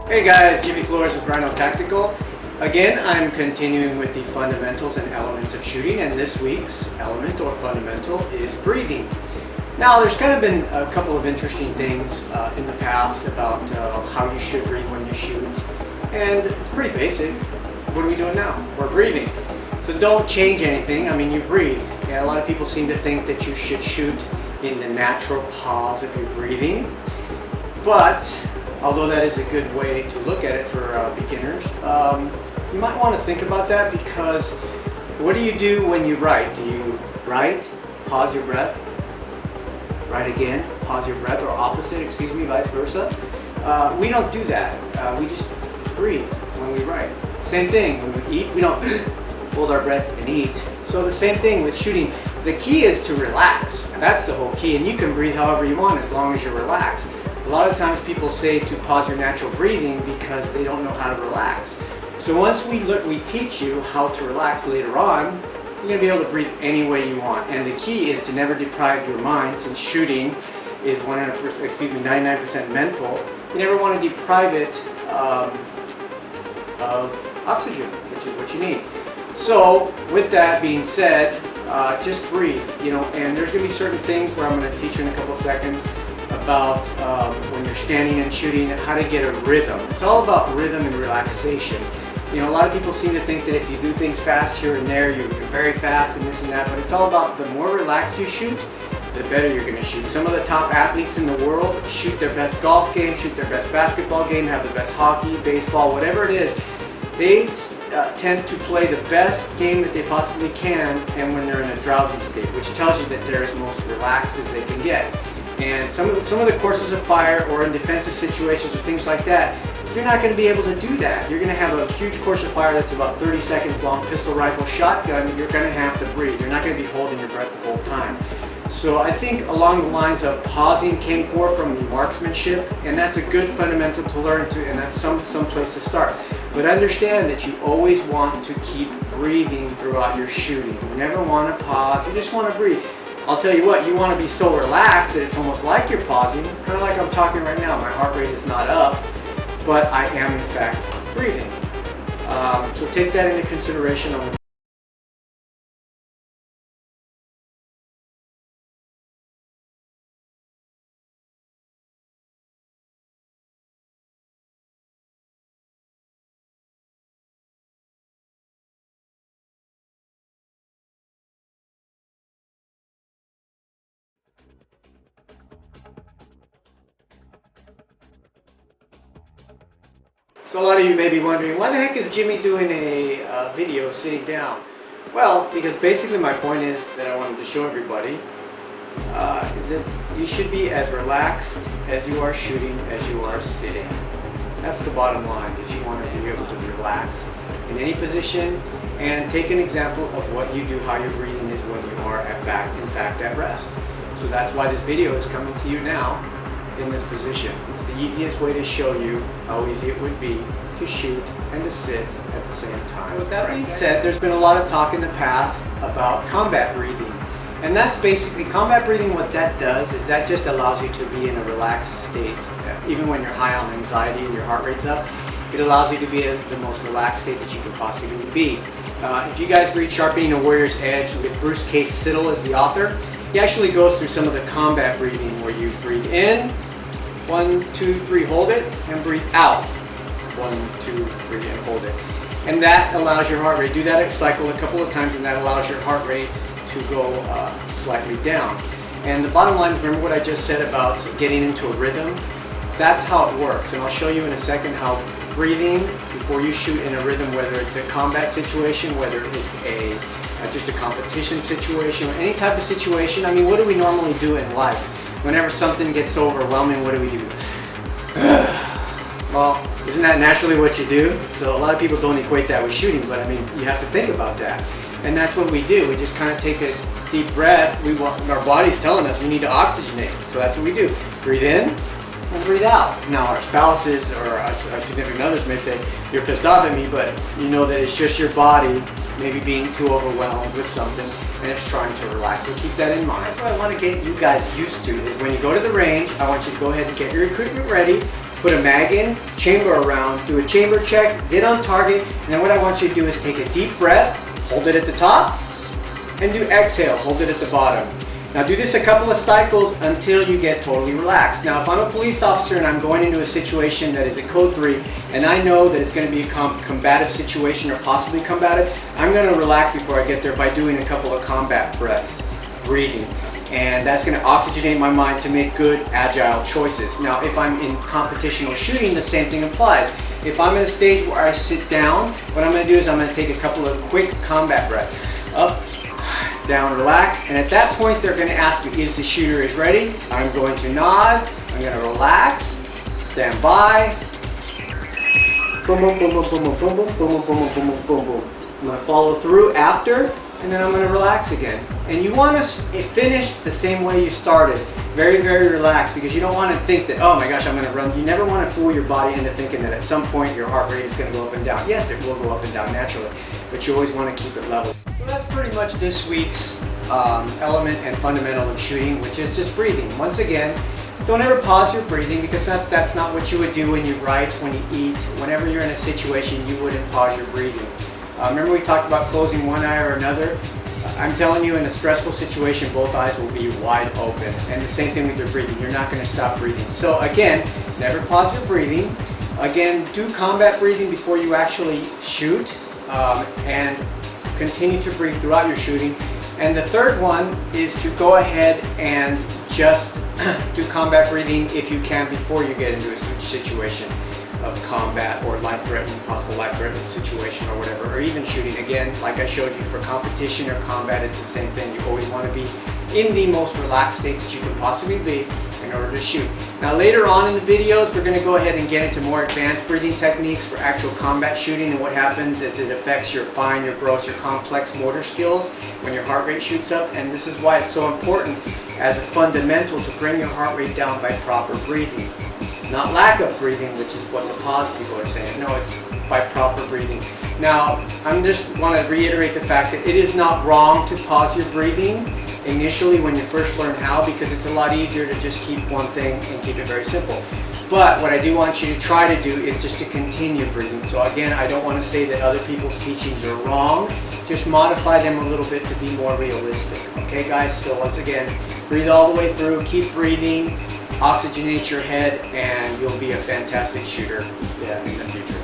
Hey guys, Jimmy with Rhino Tactical. Again, I'm continuing with the fundamentals and elements of shooting, and this week's element or fundamental is breathing. Now, there's kind of been a couple of interesting things in the past about how you should breathe when you shoot, and it's pretty basic. What are we doing now? We're breathing. So don't change anything. I mean, you breathe. And a lot of people seem to think that you should shoot in the natural pause of your breathing, but although that is a good way to look at it for beginners, you might want to think about that, because what do you do when you write? Do you write, pause your breath, write again, pause your breath, or opposite, excuse me, vice versa? We don't do that. We just breathe when we write. Same thing, when we eat, we don't hold our breath and eat. So the same thing with shooting. The key is to relax. That's the whole key, and you can breathe however you want as long as you're relaxed. A lot of times people say to pause your natural breathing because they don't know how to relax. So once we teach you how to relax later on, you're going to be able to breathe any way you want. And the key is to never deprive your mind, since shooting is 99% mental. You never want to deprive it of oxygen, which is what you need. So with that being said, just breathe. And there's going to be certain things where I'm going to teach you in a couple seconds about when you're standing and shooting, how to get a rhythm. It's all about rhythm and relaxation. A lot of people seem to think that if you do things fast here and there, you're very fast and this and that, but it's all about the more relaxed you shoot, the better you're going to shoot. Some of the top athletes in the world shoot their best golf game, shoot their best basketball game, have the best hockey, baseball, whatever it is. They tend to play the best game that they possibly can, and when they're in a drowsy state, which tells you that they're as most relaxed as they can get. And some of the courses of fire, or in defensive situations or things like that, you're not going to be able to do that. You're going to have a huge course of fire that's about 30 seconds long, pistol, rifle, shotgun. You're going to have to breathe. You're not going to be holding your breath the whole time. So I think along the lines of pausing came forth from the marksmanship, and that's a good fundamental to learn to, and that's some place to start. But understand that you always want to keep breathing throughout your shooting. You never want to pause. You just want to breathe. I'll tell you what, you want to be so relaxed that it's almost like you're pausing, kind of like I'm talking right now. My heart rate is not up, but I am in fact breathing. So take that into consideration on the So a lot of you may be wondering, why the heck is Jimmy doing a video sitting down? Well, because basically my point is that I wanted to show everybody is that you should be as relaxed as you are shooting as you are sitting. That's the bottom line, is you want to be able to relax in any position, and take an example of what you do, how your breathing is when you are in fact at rest. So that's why this video is coming to you now in this position. It's the easiest way to show you how easy it would be to shoot and to sit at the same time. With that being said, there's been a lot of talk in the past about combat breathing. And that's basically, combat breathing, what that does is that just allows you to be in a relaxed state. Even when you're high on anxiety and your heart rate's up, it allows you to be in the most relaxed state that you can possibly be. If you guys read Sharpening a Warrior's Edge with Bruce K. Siddle as the author, he actually goes through some of the combat breathing where you breathe in, 1, 2, 3, hold it, and breathe out, 1, 2, 3, and hold it. And that allows your heart rate, do that cycle a couple of times, and that allows your heart rate to go slightly down. And the bottom line is, remember what I just said about getting into a rhythm? That's how it works, and I'll show you in a second how breathing before you shoot in a rhythm, whether it's a combat situation, whether it's just a competition situation, or any type of situation. I mean, what do we normally do in life? Whenever something gets so overwhelming, what do we do? Well, isn't that naturally what you do? So a lot of people don't equate that with shooting, but I mean, you have to think about that. And that's what we do. We just kind of take a deep breath. Our body's telling us we need to oxygenate. So that's what we do. Breathe in and breathe out. Now our spouses or our significant others may say, you're pissed off at me, but you know that it's just your body maybe being too overwhelmed with something, and it's trying to relax. So keep that in mind. That's what I want to get you guys used to, is when you go to the range, I want you to go ahead and get your equipment ready, put a mag in, chamber around, do a chamber check, get on target, and then what I want you to do is take a deep breath, hold it at the top, and do exhale, hold it at the bottom. Now do this a couple of cycles until you get totally relaxed. Now if I'm a police officer and I'm going into a situation that is a code 3 and I know that it's going to be a combative situation or possibly combative, I'm going to relax before I get there by doing a couple of combat breaths, breathing. And that's going to oxygenate my mind to make good, agile choices. Now if I'm in competitional shooting, the same thing applies. If I'm in a stage where I sit down, what I'm going to do is I'm going to take a couple of quick combat breaths. Up, down, relax, and at that point they're going to ask me, is the shooter ready? I'm going to nod, I'm going to relax, stand by, boom, boom, boom, boom, boom, boom, boom, boom, boom, boom, boom, boom, boom, boom. I'm going to follow through after, and then I'm going to relax again. And you want to finish the same way you started, very, very relaxed, because you don't want to think that, oh my gosh, I'm going to run. You never want to fool your body into thinking that at some point your heart rate is going to go up and down. Yes, it will go up and down naturally, but you always want to keep it level. So that's pretty much this week's element and fundamental of shooting, which is just breathing. Once again, don't ever pause your breathing, because that's not what you would do when you write, when you eat. Whenever you're in a situation, you wouldn't pause your breathing. Remember we talked about closing one eye or another? I'm telling you, in a stressful situation, both eyes will be wide open. And the same thing with your breathing. You're not going to stop breathing. So again, never pause your breathing. Again, do combat breathing before you actually shoot, and continue to breathe throughout your shooting. And the third one is to go ahead and just do combat breathing if you can before you get into a situation of combat or life-threatening, possible life-threatening situation or whatever, or even shooting. Again, like I showed you, for competition or combat, it's the same thing. You always want to be in the most relaxed state that you can possibly be in order to shoot. Now later on in the videos, we're going to go ahead and get into more advanced breathing techniques for actual combat shooting, and what happens is it affects your fine, your gross, your complex motor skills when your heart rate shoots up. And this is why it's so important as a fundamental to bring your heart rate down by proper breathing. Not lack of breathing, which is what the pause people are saying. No, it's by proper breathing. Now, I just want to reiterate the fact that it is not wrong to pause your breathing initially when you first learn how, because it's a lot easier to just keep one thing and keep it very simple. But what I do want you to try to do is just to continue breathing. So again, I don't want to say that other people's teachings are wrong. Just modify them a little bit to be more realistic. Okay, guys? So once again, breathe all the way through, keep breathing, oxygenate your head, and you'll be a fantastic shooter in the future.